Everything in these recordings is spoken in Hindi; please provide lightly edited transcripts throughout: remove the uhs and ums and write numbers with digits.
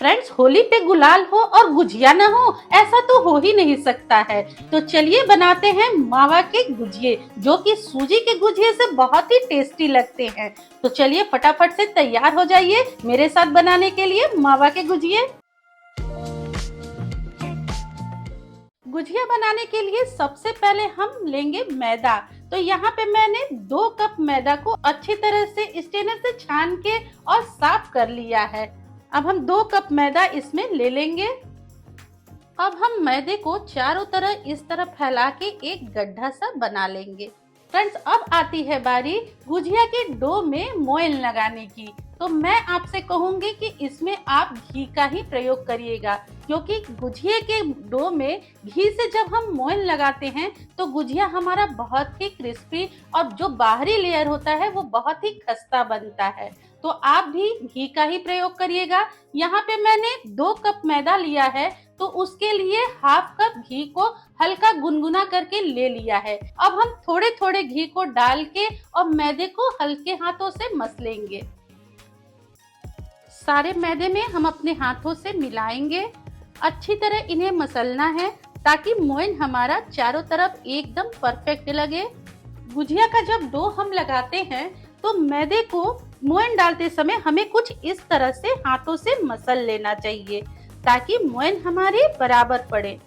फ्रेंड्स, होली पे गुलाल हो और गुजिया ना हो, ऐसा तो हो ही नहीं सकता है। तो चलिए बनाते हैं मावा के गुजिये, जो कि सूजी के गुजिये से बहुत ही टेस्टी लगते हैं। तो चलिए फटाफट से तैयार हो जाइए मेरे साथ बनाने के लिए मावा के गुजिये। गुजिया बनाने के लिए सबसे पहले हम लेंगे मैदा। तो यहाँ पे मैंने 2 कप मैदा को अच्छी तरह से स्ट्रेनर से छान के और साफ कर लिया है। अब हम 2 कप मैदा इसमें ले लेंगे। अब हम मैदे को चारों तरफ इस तरह फैला के एक गड्ढा सा बना लेंगे। फ्रेंड्स, अब आती है बारी गुजिया के डो में मोयन लगाने की। तो मैं आपसे कहूंगी कि इसमें आप घी का ही प्रयोग करिएगा, क्योंकि गुजिया के डो में घी से जब हम मोयन लगाते हैं तो गुजिया हमारा बहुत ही क्रिस्पी और जो बाहरी लेयर होता है वो बहुत ही खस्ता बनता है। तो आप भी घी का ही प्रयोग करिएगा। यहाँ पे मैंने 2 कप मैदा लिया है, तो उसके लिए हाफ कप घी को हल्का गुनगुना करके ले लिया है। अब हम थोड़े थोड़े घी को डाल के और मैदे को हल्के हाथों से मस लेंगे। सारे मैदे में हम अपने हाथों से मिलाएंगे। अच्छी तरह इन्हें मसलना है ताकि मोयन हमारा चारों तरफ एकदम परफेक्ट लगे। गुजिया का जब डो हम लगाते हैं तो मैदे को मोयन डालते समय हमें कुछ इस तरह से हाथों से मसल लेना चाहिए ताकि मोयन हमारे बराबर पड़े।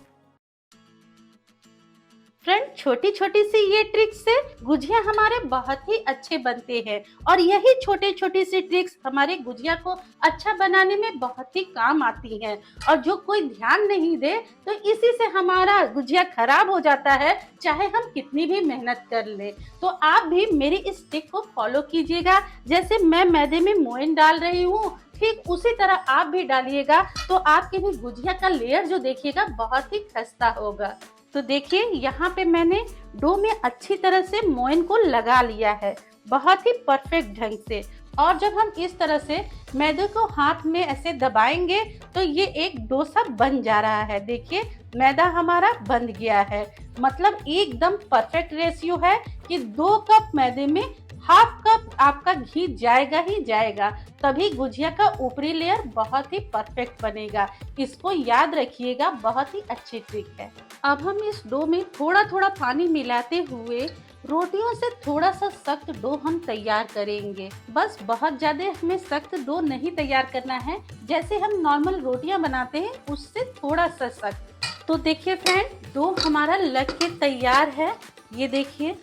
फ्रेंड, छोटी छोटी सी ये ट्रिक्स से गुजिया हमारे बहुत ही अच्छे बनते हैं और यही छोटी छोटी सी ट्रिक्स हमारे गुजिया को अच्छा बनाने में बहुत ही काम आती हैं। और जो कोई ध्यान नहीं दे तो इसी से हमारा गुजिया खराब हो जाता है, चाहे हम कितनी भी मेहनत कर ले। तो आप भी मेरी इस ट्रिक को फॉलो कीजिएगा। जैसे मैं मैदे में मोयन डाल रही हूँ, ठीक उसी तरह आप भी डालिएगा, तो आपके भी गुजिया का लेयर जो देखिएगा बहुत ही खस्ता होगा। तो देखिए यहाँ पे मैंने डो में अच्छी तरह से मोयन को लगा लिया है, बहुत ही परफेक्ट ढंग से। और जब हम इस तरह से मैदे को हाथ में ऐसे दबाएंगे तो ये एक डोसा बन जा रहा है। देखिए मैदा हमारा बन गया है, मतलब एकदम परफेक्ट रेशियो है कि 2 कप मैदे में हाफ कप आपका घी जाएगा ही जाएगा, तभी गुजिया का ऊपरी लेयर बहुत ही परफेक्ट बनेगा। इसको याद रखिएगा, बहुत ही अच्छी ट्रिक है। अब हम इस डो में थोड़ा थोड़ा पानी मिलाते हुए रोटियों से थोड़ा सा सख्त डो हम तैयार करेंगे। बस बहुत ज्यादा हमें सख्त डो नहीं तैयार करना है, जैसे हम नॉर्मल रोटियां बनाते हैं उससे थोड़ा सा सख्त। तो देखिए फ्रेंड, डो हमारा लग के तैयार है। ये देखिए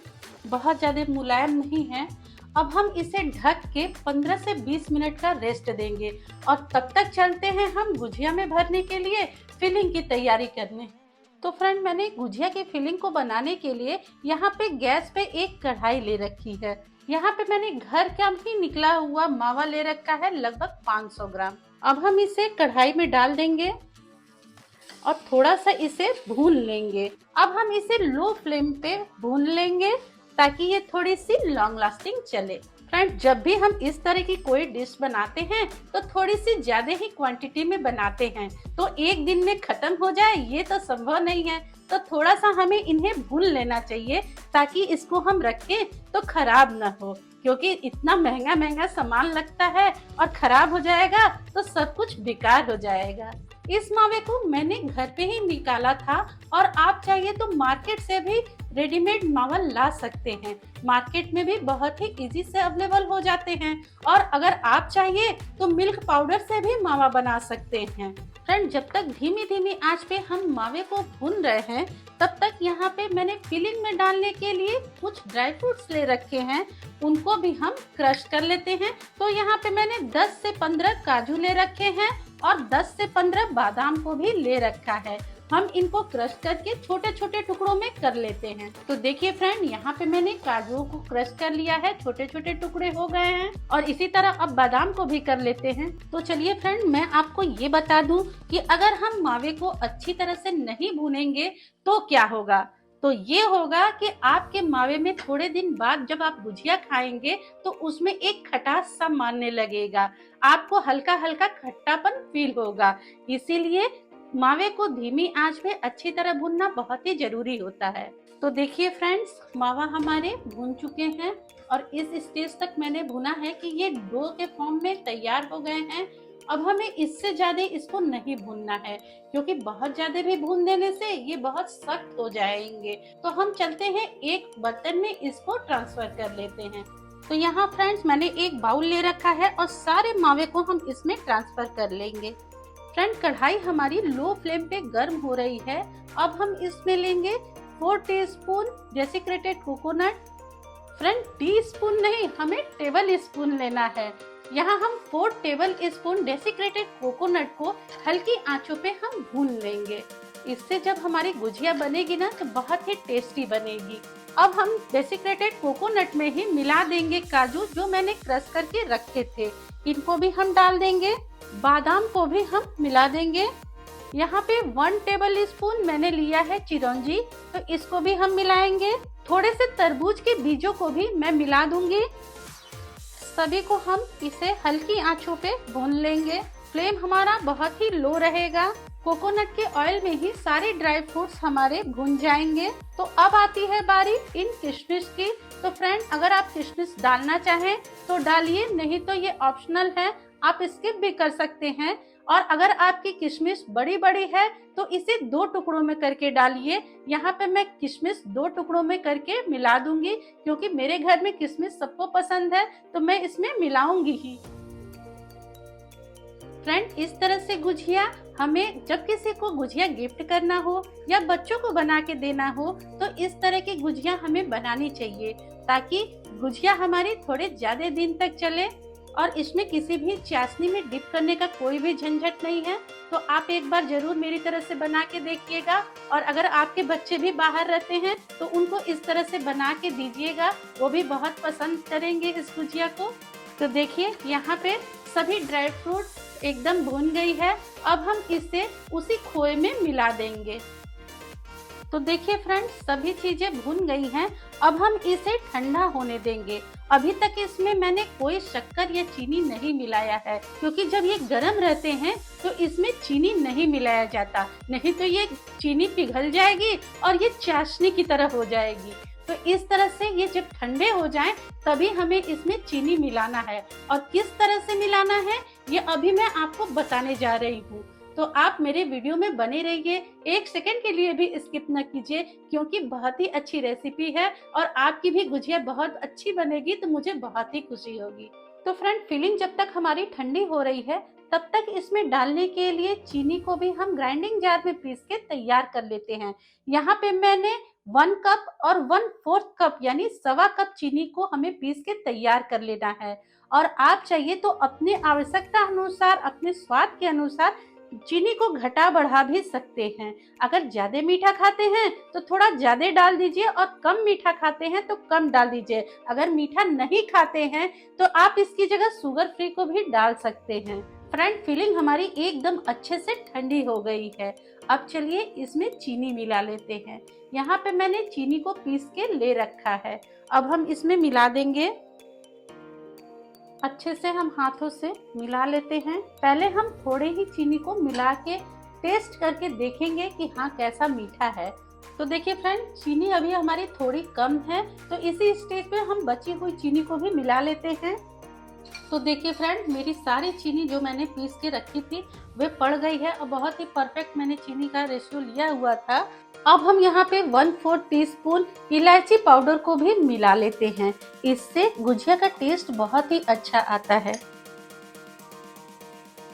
बहुत ज़्यादा मुलायम नहीं है। अब हम इसे ढक के 15 से 20 मिनट का रेस्ट देंगे और तब तक चलते हैं हम गुजिया में भरने के लिए फिलिंग की तैयारी करने। तो फ्रेंड, मैंने गुजिया की फिलिंग को बनाने के लिए यहाँ पे गैस पे एक कढ़ाई ले रखी है। यहाँ पे मैंने घर का ही निकला हुआ मावा ले रखा है, लगभग 500 ग्राम। अब हम इसे कढ़ाई में डाल देंगे और थोड़ा सा इसे भून लेंगे। अब हम इसे लो फ्लेम पे भून लेंगे ताकि ये थोड़ी सी लॉन्ग लास्टिंग चले। फ्रेंड, जब भी हम इस तरह की कोई डिश बनाते हैं तो थोड़ी सी ज्यादा ही क्वांटिटी में बनाते हैं, तो एक दिन में खत्म हो जाए ये तो संभव नहीं है। तो थोड़ा सा हमें इन्हें भून लेना चाहिए ताकि इसको हम रखें तो खराब ना हो, क्योंकि इतना महंगा महंगा सामान लगता है और खराब हो जाएगा तो सब कुछ बेकार हो जाएगा। इस मावे को मैंने घर पे ही निकाला था और आप चाहिए तो मार्केट से भी रेडीमेड मावा ला सकते हैं। मार्केट में भी बहुत ही इजी से अवेलेबल हो जाते हैं और अगर आप चाहिए तो मिल्क पाउडर से भी मावा बना सकते हैं। फ्रेंड, जब तक धीमी धीमी आंच पे हम मावे को भून रहे हैं तब तक यहाँ पे मैंने फिलिंग में डालने के लिए कुछ ड्राई फ्रूट्स ले रखे हैं, उनको भी हम क्रश कर लेते हैं। तो यहाँ पे मैंने 10 से 15 काजू ले रखे हैं और 10 से 15 बादाम को भी ले रखा है। हम इनको क्रश करके छोटे छोटे टुकड़ों में कर लेते हैं। तो देखिए फ्रेंड, यहाँ पे मैंने काजू को क्रश कर लिया है, छोटे छोटे टुकड़े हो गए हैं और इसी तरह अब बादाम को भी कर लेते हैं। तो चलिए फ्रेंड, मैं आपको ये बता दूं कि अगर हम मावे को अच्छी तरह से नहीं भूनेंगे तो क्या होगा। तो ये होगा कि आपके मावे में थोड़े दिन बाद जब आप गुजिया खाएंगे तो उसमें एक खटास सा मारने लगेगा, आपको हल्का हल्का खट्टापन फील होगा। इसीलिए मावे को धीमी आंच पे अच्छी तरह भूनना बहुत ही जरूरी होता है। तो देखिए फ्रेंड्स, मावा हमारे भून चुके हैं और इस स्टेज तक मैंने भुना है कि ये डो के फॉर्म में तैयार हो गए हैं अब हमें इससे ज्यादा इसको नहीं भूनना है, क्योंकि बहुत ज्यादा भी भून देने से ये बहुत सख्त हो जाएंगे। तो हम चलते हैं एक बर्तन में इसको ट्रांसफर कर लेते हैं। तो यहाँ फ्रेंड्स मैंने एक बाउल ले रखा है और सारे मावे को हम इसमें ट्रांसफर कर लेंगे। फ्रेंड कढ़ाई हमारी लो फ्लेम पे गर्म हो रही है। अब हम इसमें लेंगे 4 टीस्पून डेसिक्रेटेड कोकोनट। फ्रेंड टीस्पून नहीं, हमें टेबल स्पून लेना है। यहाँ हम 4 टेबल स्पून डेसिक्रेटेड कोकोनट को हल्की आंचों पे हम भून लेंगे। इससे जब हमारी गुजिया बनेगी ना तो बहुत ही टेस्टी बनेगी। अब हम डेसिक्रेटेड कोकोनट में ही मिला देंगे काजू जो मैंने क्रश करके रखे थे, इनको भी हम डाल देंगे। बादाम को भी हम मिला देंगे। यहाँ पे 1 टेबल स्पून मैंने लिया है चिरौंजी, तो इसको भी हम मिलाएंगे। थोड़े से तरबूज के बीजों को भी मैं मिला दूंगी। सभी को हम इसे हल्की आंचों पे भून लेंगे। फ्लेम हमारा बहुत ही लो रहेगा। कोकोनट के ऑयल में ही सारे ड्राई फ्रूट्स हमारे भून जाएंगे। तो अब आती है बारी इन किशमिश की। तो फ्रेंड अगर आप किशमिश डालना चाहें तो डालिए, नहीं तो ये ऑप्शनल है, आप स्किप भी कर सकते हैं। और अगर आपकी किशमिश बड़ी बड़ी है तो इसे 2 टुकड़ों में करके डालिए। यहाँ पे मैं किशमिश 2 टुकड़ों में करके मिला दूंगी, क्योंकि मेरे घर में किशमिश सबको पसंद है तो मैं इसमें मिलाऊंगी ही। फ्रेंड इस तरह से गुजिया हमें जब किसी को गुजिया गिफ्ट करना हो या बच्चों को बना के देना हो तो इस तरह की गुजिया हमें बनानी चाहिए, ताकि गुजिया हमारी थोड़े ज्यादा दिन तक चले। और इसमें किसी भी चाशनी में डिप करने का कोई भी झंझट नहीं है। तो आप एक बार जरूर मेरी तरह से बना के देखिएगा। और अगर आपके बच्चे भी बाहर रहते हैं तो उनको इस तरह से बना के दीजिएगा, वो भी बहुत पसंद करेंगे इस गुजिया को। तो देखिए यहाँ पे सभी ड्राई फ्रूट एकदम भून गई है। अब हम इसे उसी खोए में मिला देंगे। तो देखिए फ्रेंड्स सभी चीजें भून गई हैं। अब हम इसे ठंडा होने देंगे। अभी तक इसमें मैंने कोई शक्कर या चीनी नहीं मिलाया है, क्योंकि जब ये गर्म रहते हैं तो इसमें चीनी नहीं मिलाया जाता, नहीं तो ये चीनी पिघल जाएगी और ये चाशनी की तरह हो जाएगी। तो इस तरह से ये जब ठंडे हो जाएं तभी हमें इसमें चीनी मिलाना है। और किस तरह से मिलाना है ये अभी मैं आपको बताने जा रही हूँ। तो आप मेरे वीडियो में बने रहिए, 1 सेकंड के लिए भी स्किप न कीजिए, क्योंकि बहुत ही अच्छी रेसिपी है और आपकी भी गुजिया बहुत अच्छी बनेगी तो मुझे बहुत ही खुशी होगी। तो फ्रेंड फिलिंग जब तक हमारी ठंडी हो रही है तब तक इसमें डालने के लिए चीनी को भी हम ग्राइंडिंग जार में पीस के तैयार कर लेते हैं। यहाँ पे मैंने 1 कप और 1/4 कप यानी 1.25 कप चीनी को हमें पीस के तैयार कर लेना है। और आप चाहिए तो अपने आवश्यकता अनुसार, अपने स्वाद के अनुसार चीनी को घटा बढ़ा भी सकते हैं। अगर ज्यादा मीठा खाते हैं तो थोड़ा ज्यादा डाल दीजिए और कम मीठा खाते हैं तो कम डाल दीजिए। अगर मीठा नहीं खाते हैं तो आप इसकी जगह शुगर फ्री को भी डाल सकते हैं। फ्रेंड फिलिंग हमारी एकदम अच्छे से ठंडी हो गई है। अब चलिए इसमें चीनी मिला लेते हैं। यहाँ पे मैंने चीनी को पीस के ले रखा है। अब हम इसमें मिला देंगे। अच्छे से हम हाथों से मिला लेते हैं। पहले हम थोड़े ही चीनी को मिला के टेस्ट करके देखेंगे कि हाँ कैसा मीठा है। तो देखिए फ्रेंड चीनी अभी हमारी थोड़ी कम है, तो इसी स्टेज पे हम बची हुई चीनी को भी मिला लेते हैं। तो देखिए फ्रेंड मेरी सारी चीनी जो मैंने पीस के रखी थी वे पड़ गई है और बहुत ही परफेक्ट मैंने चीनी का रेशियो लिया हुआ था। अब हम यहाँ पे 1/4 टीस्पून इलायची पाउडर को भी मिला लेते हैं। इससे गुजिया का टेस्ट बहुत ही अच्छा आता है।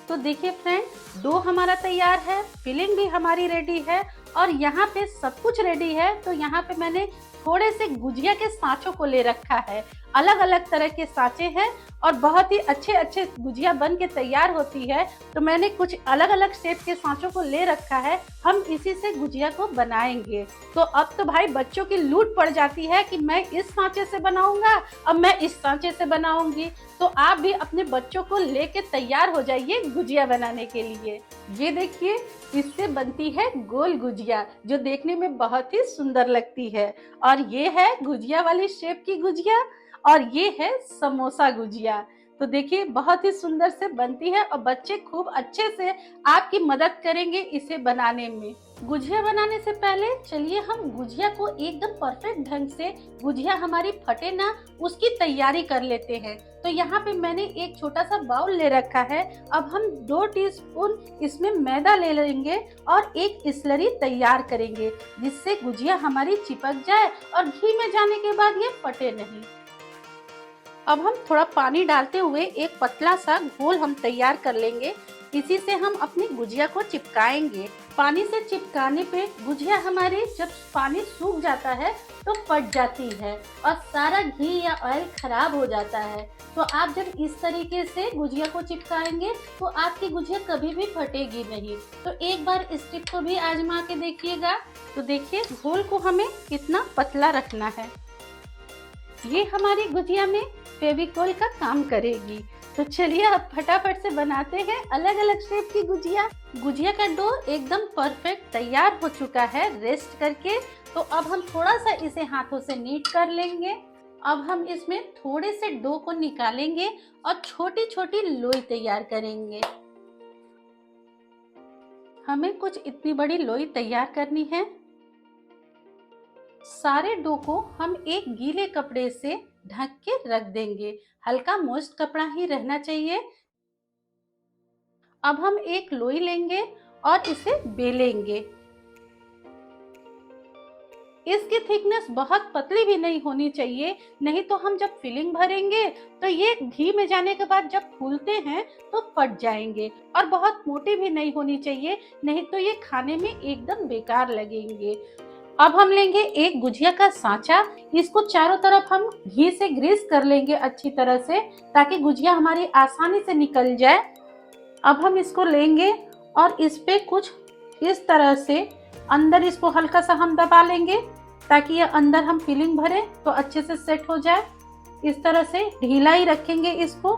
तो देखिए फ्रेंड डो हमारा तैयार है, फिलिंग भी हमारी रेडी है और यहाँ पे सब कुछ रेडी है। तो यहाँ पे मैंने थोड़े से गुजिया के सांचों को ले रखा है। अलग अलग तरह के सांचे हैं और बहुत ही अच्छे अच्छे गुजिया बन के तैयार होती है। तो मैंने कुछ अलग अलग शेप के सांचों को ले रखा है, हम इसी से गुजिया को बनाएंगे। तो अब तो भाई बच्चों की लूट पड़ जाती है कि मैं इस सांचे से बनाऊंगा, अब मैं इस सांचे से बनाऊंगी। तो आप भी अपने बच्चों को लेके तैयार हो जाइए गुजिया बनाने के लिए। ये देखिए इससे बनती है गोल गुजिया जो देखने में बहुत ही सुंदर लगती है। और ये है गुजिया वाली शेप की गुजिया और ये है समोसा गुजिया। तो देखिए बहुत ही सुंदर से बनती है और बच्चे खूब अच्छे से आपकी मदद करेंगे इसे बनाने में। गुजिया बनाने से पहले चलिए हम गुजिया को एकदम परफेक्ट ढंग से, गुजिया हमारी फटे ना, उसकी तैयारी कर लेते हैं। तो यहाँ पे मैंने एक छोटा सा बाउल ले रखा है। अब हम 2 टीस्पून इसमें मैदा ले लेंगे और एक स्लरी तैयार करेंगे, जिससे गुजिया हमारी चिपक जाए और घी में जाने के बाद ये फटे नहीं। अब हम थोड़ा पानी डालते हुए एक पतला सा घोल हम तैयार कर लेंगे। इसी से हम अपनी गुजिया को चिपकाएंगे। पानी से चिपकाने पे गुजिया हमारी जब पानी सूख जाता है तो फट जाती है और सारा घी या ऑयल खराब हो जाता है। तो आप जब इस तरीके से गुजिया को चिपकाएंगे तो आपकी गुजिया कभी भी फटेगी नहीं। तो एक बार इस टिप को भी आजमा के देखिएगा। तो देखिए घोल को हमें कितना पतला रखना है। ये हमारी गुजिया में फेविकोल का काम करेगी। तो चलिए अब फटाफट से बनाते हैं अलग अलग शेप की गुजिया। गुजिया का डो एकदम परफेक्ट तैयार हो चुका है रेस्ट करके। तो अब हम थोड़ा सा इसे हाथों से नीट कर लेंगे। अब हम इसमें थोड़े से डो को निकालेंगे और छोटी छोटी लोई तैयार करेंगे। हमें कुछ इतनी बड़ी लोई तैयार करनी है। सारे डो को हम एक गीले कपड़े से ढक के रख देंगे। हल्का मॉइस्ट कपड़ा ही रहना चाहिए। अब हम एक लोई लेंगे और इसे बेलेंगे। इसकी थिकनेस बहुत पतली भी नहीं होनी चाहिए, नहीं तो हम जब फिलिंग भरेंगे तो ये घी में जाने के बाद जब फूलते हैं तो फट जाएंगे। और बहुत मोटी भी नहीं होनी चाहिए, नहीं तो ये खाने में एकदम बेकार लगेंगे। अब हम लेंगे एक गुजिया का सांचा। इसको चारों तरफ हम घी से ग्रीस कर लेंगे अच्छी तरह से, ताकि गुजिया हमारी आसानी से निकल जाए। अब हम इसको लेंगे और इस पे कुछ इस तरह से अंदर इसको हल्का सा हम दबा लेंगे, ताकि ये अंदर हम फिलिंग भरे तो अच्छे से सेट हो जाए। इस तरह से ढीला ही रखेंगे इसको।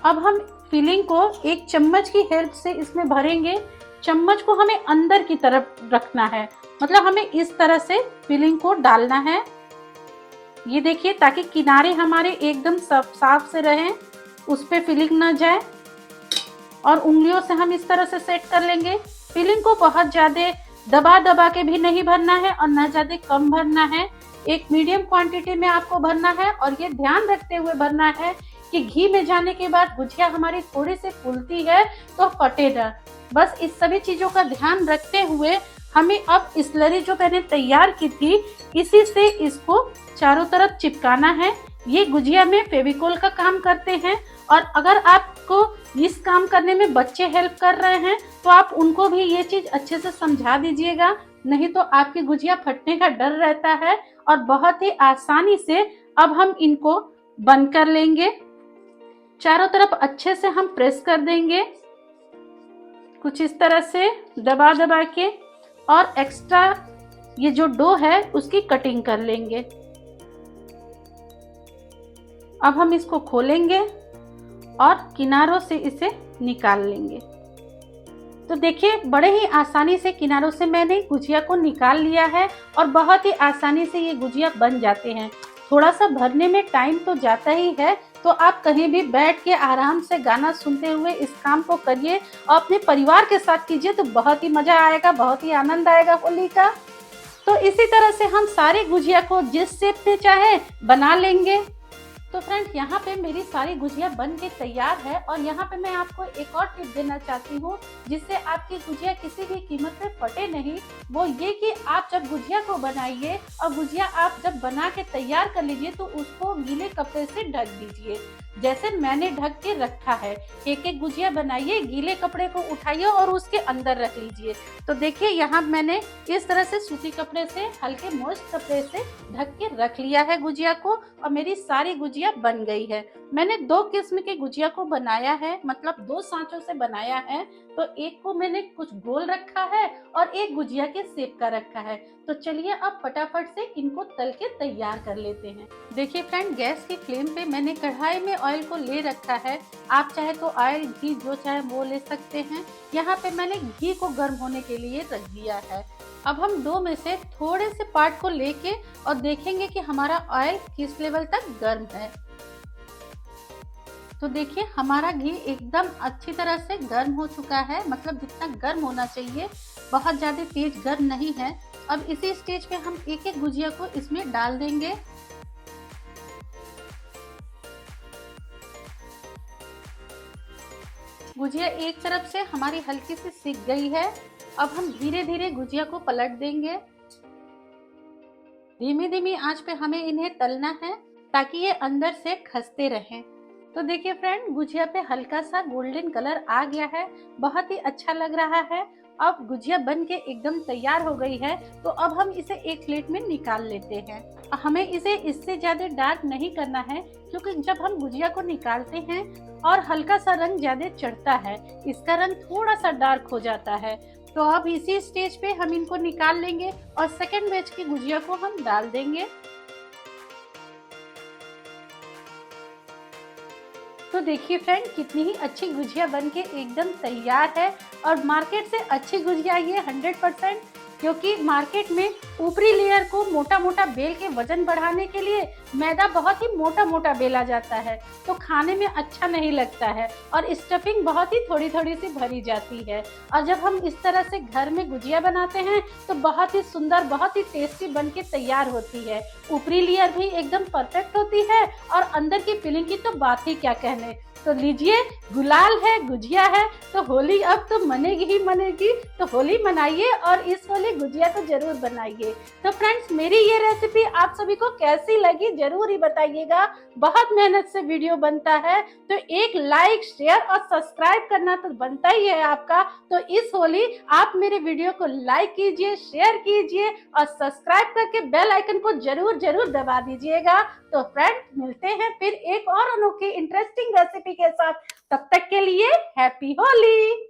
अब हम फिलिंग को एक चम्मच की हेल्प से इसमें भरेंगे। चम्मच को हमें अंदर की तरफ रखना है, मतलब हमें इस तरह से फिलिंग को डालना है। ये देखिए, ताकि किनारे हमारे एकदम साफ से रहें, उस पे फिलिंग ना जाए। और उंगलियों से हम इस तरह से सेट कर लेंगे। फिलिंग को बहुत ज्यादा दबा दबा के भी नहीं भरना है और ना ज्यादा कम भरना है। एक मीडियम क्वांटिटी में आपको भरना है और ये ध्यान रखते हुए भरना है कि घी में जाने के बाद गुजिया हमारी थोड़ी सी फूलती है तो फटे ना। बस इस सभी चीजों का ध्यान रखते हुए हमें अब स्लरी जो मैंने तैयार की थी, इसी से इसको चारों तरफ चिपकाना है। ये गुजिया में फेविकोल का काम करते हैं। और अगर आपको इस काम करने में बच्चे हेल्प कर रहे हैं तो आप उनको भी ये चीज अच्छे से समझा दीजिएगा, नहीं तो आपकी गुजिया फटने का डर रहता है। और बहुत ही आसानी से अब हम इनको बंद कर लेंगे। चारों तरफ अच्छे से हम प्रेस कर देंगे, कुछ इस तरह से दबा दबा के, और एक्स्ट्रा ये जो डो है उसकी कटिंग कर लेंगे। अब हम इसको खोलेंगे और किनारों से इसे निकाल लेंगे। तो देखिए, बड़े ही आसानी से किनारों से मैंने गुजिया को निकाल लिया है और बहुत ही आसानी से ये गुजिया बन जाते हैं। थोड़ा सा भरने में टाइम तो जाता ही है, तो आप कहीं भी बैठ के आराम से गाना सुनते हुए इस काम को करिए और अपने परिवार के साथ कीजिए, तो बहुत ही मजा आएगा, बहुत ही आनंद आएगा होली का। तो इसी तरह से हम सारी गुजिया को जिस शेप में चाहे बना लेंगे। तो फ्रेंड्स, यहाँ पे मेरी सारी गुजिया बन के तैयार है। और यहाँ पे मैं आपको एक और टिप देना चाहती हूँ, जिससे आपकी गुजिया किसी भी कीमत पे फटे नहीं। वो ये कि आप जब गुजिया को बनाइए और गुजिया आप जब बना के तैयार कर लीजिए तो उसको गीले कपड़े से ढक दीजिए, जैसे मैंने ढक के रखा है। एक एक गुजिया बनाइए, गीले कपड़े को उठाइए और उसके अंदर रख लीजिए। तो देखिए, यहाँ मैंने इस तरह से सूती कपड़े से, हल्के मॉइस्ट कपड़े से ढक के रख लिया है गुजिया को, और मेरी सारी गुजिया बन गई है। मैंने 2 किस्म के गुजिया को बनाया है, मतलब 2 सांचों से बनाया है। तो एक को मैंने कुछ गोल रखा है और एक गुजिया के शेप का रखा है। तो चलिए अब फटाफट से इनको तल के तैयार कर लेते हैं। देखिए फ्रेंड, गैस की फ्लेम पे मैंने कढ़ाई में ऑयल को ले रखा है। आप चाहे तो ऑयल, घी जो चाहे वो ले सकते हैं। यहाँ पे मैंने घी को गर्म होने के लिए रख दिया है। अब हम डो में से थोड़े से पार्ट को लेके और देखेंगे कि हमारा ऑयल किस लेवल तक गर्म है। तो देखिए, हमारा घी एकदम अच्छी तरह से गर्म हो चुका है, मतलब जितना गर्म होना चाहिए, बहुत ज़्यादा तेज गर्म नहीं है। अब इसी स्टेज पे हम एक एक गुजिया को इसमें डाल देंगे गुजिया एक तरफ से हमारी हल्की सी सिक गई है। अब हम धीरे धीरे गुजिया को पलट देंगे। धीमी धीमी आंच पे हमें इन्हें तलना है ताकि ये अंदर से खस्ते रहें। तो देखिए फ्रेंड, गुजिया पे हल्का सा गोल्डन कलर आ गया है, बहुत ही अच्छा लग रहा है। अब गुजिया बन के एकदम तैयार हो गई है, तो अब हम इसे एक प्लेट में निकाल लेते हैं। हमें इसे इससे ज्यादा डार्क नहीं करना है, क्योंकि जब हम गुजिया को निकालते हैं और हल्का सा रंग ज्यादा चढ़ता है, इसका रंग थोड़ा सा डार्क हो जाता है। तो अब इसी स्टेज पे हम इनको निकाल लेंगे और सेकेंड बैच की गुजिया को हम डाल देंगे। तो देखिए फ्रेंड, कितनी ही अच्छी गुजिया बनके एकदम तैयार है। और मार्केट से अच्छी गुजिया ये 100%, क्योंकि मार्केट में ऊपरी लेयर को मोटा मोटा बेल के वजन बढ़ाने के लिए मैदा बहुत ही मोटा मोटा बेला जाता है, तो खाने में अच्छा नहीं लगता है और स्टफिंग बहुत ही थोड़ी थोड़ी सी भरी जाती है। और जब हम इस तरह से घर में गुजिया बनाते हैं तो बहुत ही सुंदर, बहुत ही टेस्टी बन के तैयार होती है। ऊपरी लेयर भी एकदम परफेक्ट होती है और अंदर की फिलिंग की तो बात ही क्या कहने। तो लीजिए, गुलाल है, गुजिया है, तो होली अब तो मनेगी ही मनेगी। तो होली मनाइए और इस होली गुजिया को जरूर बनाइए। तो फ्रेंड्स, मेरी ये रेसिपी आप सभी को कैसी लगी जरूर ही बताइएगा। बहुत मेहनत से वीडियो बनता है, तो एक लाइक, शेयर और सब्सक्राइब करना तो बनता ही है आपका। तो इस होली आप मेरे वीडियो को लाइक कीजिए, शेयर कीजिए और सब्सक्राइब करके बेल आइकन को जरूर जरूर दबा दीजिएगा। तो फ्रेंड्स, मिलते हैं फिर एक और अनोखी इंटरेस्टिंग रेसिपी के साथ। तब तक के लिए हैप्पी होली।